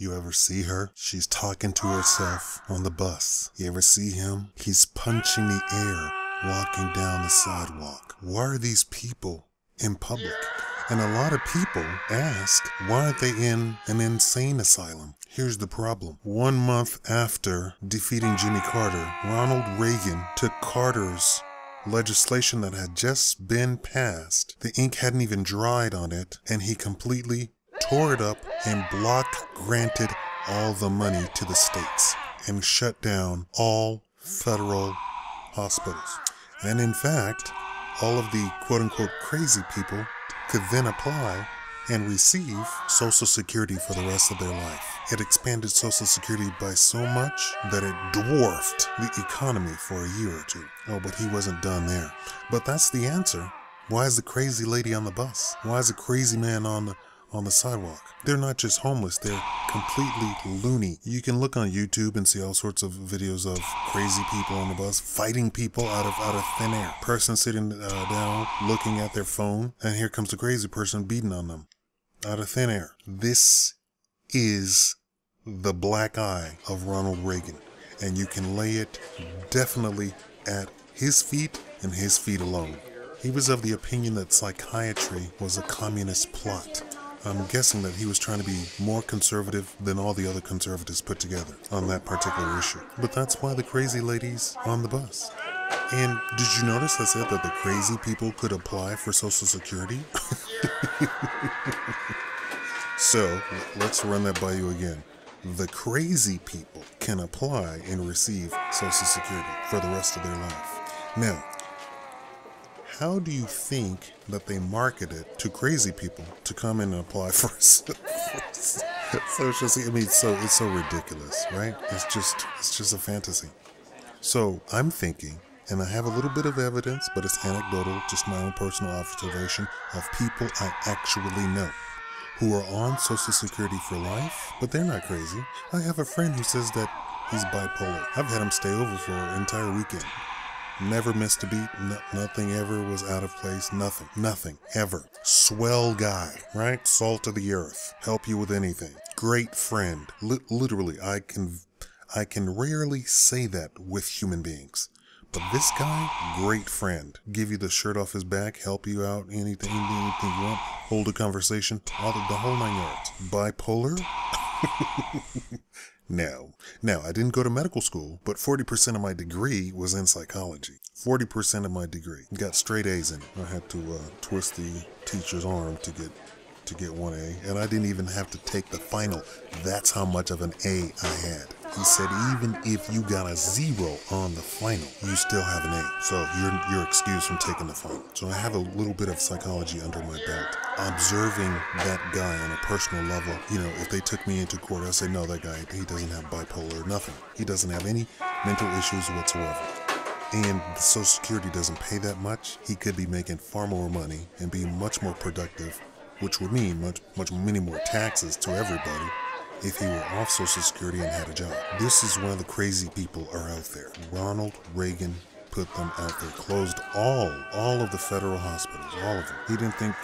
You ever see her? She's talking to herself on the bus. You ever see him? He's punching the air, walking down the sidewalk. Why are these people in public? And a lot of people ask, why aren't they in an insane asylum? Here's the problem. 1 month after defeating Jimmy Carter, Ronald Reagan took Carter's legislation that had just been passed. The ink hadn't even dried on it, and he completely tore it up and block granted all the money to the states and shut down all federal hospitals. And in fact, all of the quote-unquote crazy people could then apply and receive Social Security for the rest of their life. It expanded Social Security by so much that it dwarfed the economy for a year or two. Oh, but he wasn't done there. But that's the answer. Why is the crazy lady on the bus? Why is the crazy man on the sidewalk? They're not just homeless, they're completely loony. You can look on YouTube and see all sorts of videos of crazy people on the bus fighting people out of thin air. Person sitting down looking at their phone, and here comes the crazy person beating on them out of thin air. This is the black eye of Ronald Reagan, and you can lay it definitely at his feet and his feet alone. He was of the opinion that psychiatry was a communist plot. I'm guessing that he was trying to be more conservative than all the other conservatives put together on that particular issue. But that's why the crazy lady's on the bus. And did you notice I said that the crazy people could apply for Social Security? So, let's run that by you again. The crazy people can apply and receive Social Security for the rest of their life. Now, how do you think that they market it to crazy people to come in and apply for Social Security? I mean, it's so ridiculous, right? It's just a fantasy. So I'm thinking, and I have a little bit of evidence, but it's anecdotal, just my own personal observation of people I actually know who are on Social Security for life, but they're not crazy. I have a friend who says that he's bipolar. I've had him stay over for an entire weekend. Never missed a beat. Nothing ever was out of place. Nothing ever. Swell guy, right? Salt of the earth. Help you with anything. Great friend. Literally, I can rarely say that with human beings. But this guy, great friend. Give you the shirt off his back, help you out, anything you want, hold a conversation, the whole 9 yards. Bipolar? No. Now, I didn't go to medical school, but 40% of my degree was in psychology. 40% of my degree. Got straight A's in it. I had to twist the teacher's arm to get 1A, and I didn't even have to take the final. That's how much of an A I had. He said even if you got a 0 on the final, you still have an A. So you're excused from taking the final. So I have a little bit of psychology under my belt. Observing that guy on a personal level, if they took me into court, I'd say, no, that guy, he doesn't have bipolar, nothing. He doesn't have any mental issues whatsoever. And the Social Security doesn't pay that much. He could be making far more money and be much more productive, which would mean many more taxes to everybody if he were off Social Security and had a job. This is why the crazy people are out there. Ronald Reagan put them out there, closed all of the federal hospitals, all of them. He didn't think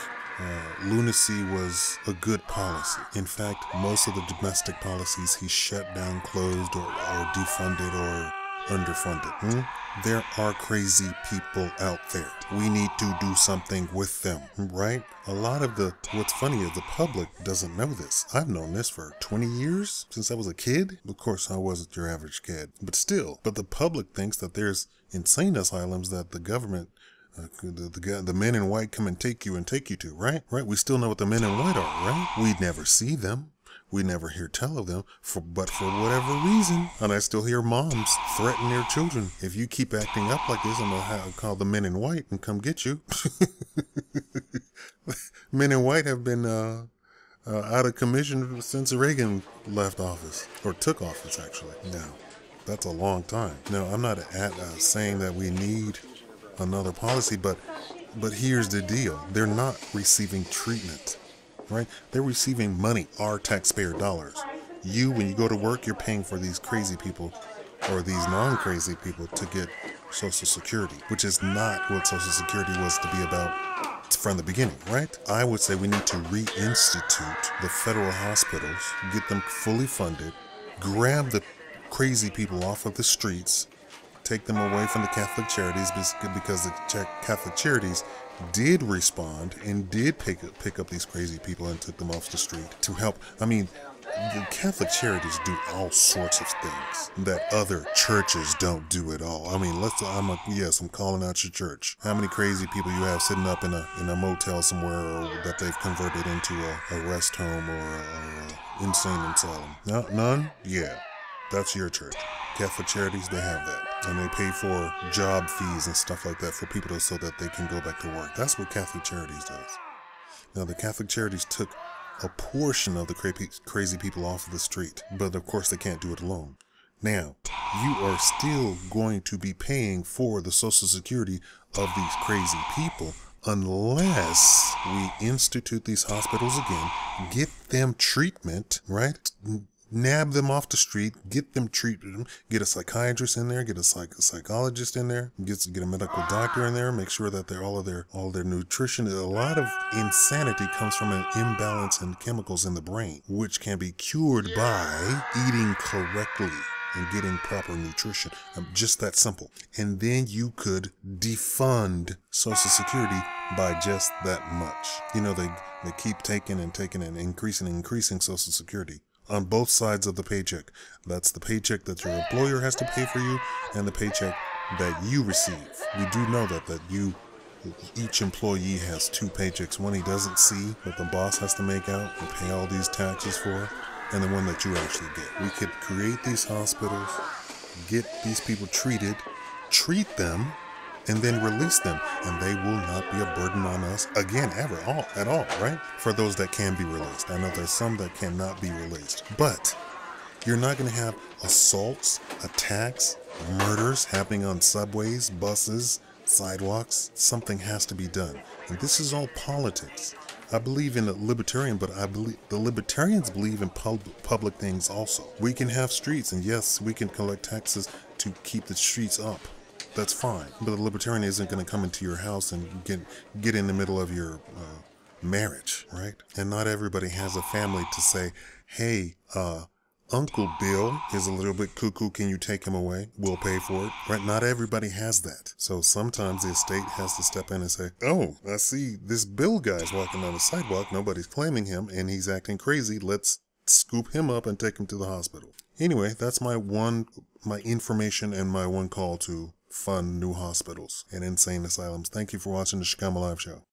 lunacy was a good policy. In fact, most of the domestic policies he shut down, closed, or defunded, or underfunded. There are crazy people out there. We need to do something with them, right? A lot of what's funny is the public doesn't know this. I've known this for 20 years, since I was a kid. Of course, I wasn't your average kid, but still. But the public thinks that there's insane asylums that the government, the men in white come and take you to, right? Right? We still know what the men in white are, right? We never see them. We never hear tell of them, but for whatever reason, and I still hear moms threaten their children. If you keep acting up like this, I'm going to call the men in white and come get you. Men in white have been out of commission since Reagan left office, or took office, actually. Now, that's a long time. Now, I'm not saying that we need another policy, but here's the deal. They're not receiving treatment. Right? They're receiving money, our taxpayer dollars. When you go to work, you're paying for these crazy people or these non-crazy people to get Social Security, which is not what Social Security was to be about from the beginning, right? I would say we need to reinstitute the federal hospitals, get them fully funded, grab the crazy people off of the streets, take them away from the Catholic Charities, because the Catholic Charities did respond and did pick up these crazy people and took them off the street to help. I mean, the Catholic Charities do all sorts of things that other churches don't do at all. I mean, I'm calling out your church. How many crazy people you have sitting up in a motel somewhere, or that they've converted into a rest home or a insane asylum? No, none? Yeah, that's your church. Catholic Charities, they have that. And they pay for job fees and stuff like that for people so that they can go back to work. That's what Catholic Charities does. Now, the Catholic Charities took a portion of the crazy people off of the street, but of course they can't do it alone. Now, you are still going to be paying for the Social Security of these crazy people unless we institute these hospitals again, get them treatment, right? Nab them off the street, get them treated, get a psychiatrist in there, get a psychologist in there, get a medical doctor in there, make sure that all of their nutrition. A lot of insanity comes from an imbalance in chemicals in the brain, which can be cured by eating correctly and getting proper nutrition. Just that simple. And then you could defund Social Security by just that much. You know, they keep taking and increasing Social Security on both sides of the paycheck. That's the paycheck that your employer has to pay for you and the paycheck that you receive. We do know that each employee has two paychecks. One he doesn't see, that the boss has to make out and pay all these taxes for, and the one that you actually get. We could create these hospitals, get these people treated, treat them, and then release them, and they will not be a burden on us again at all, right? For those that can be released. I know there's some that cannot be released, but you're not going to have assaults, attacks, murders happening on subways, buses, sidewalks. Something has to be done, and this is all politics. I believe in a libertarian, but I believe the libertarians believe in public things also. We can have streets, and yes, we can collect taxes to keep the streets up. That's fine, but the libertarian isn't going to come into your house and get in the middle of your marriage, right? And not everybody has a family to say, hey, Uncle Bill is a little bit cuckoo, can you take him away? We'll pay for it, right? Not everybody has that. So sometimes the estate has to step in and say, oh, I see this Bill guy's walking down the sidewalk, nobody's claiming him, and he's acting crazy, let's scoop him up and take him to the hospital. Anyway, that's my information and my one call to fund new hospitals and insane asylums. Thank you for watching the Shikama Live Show.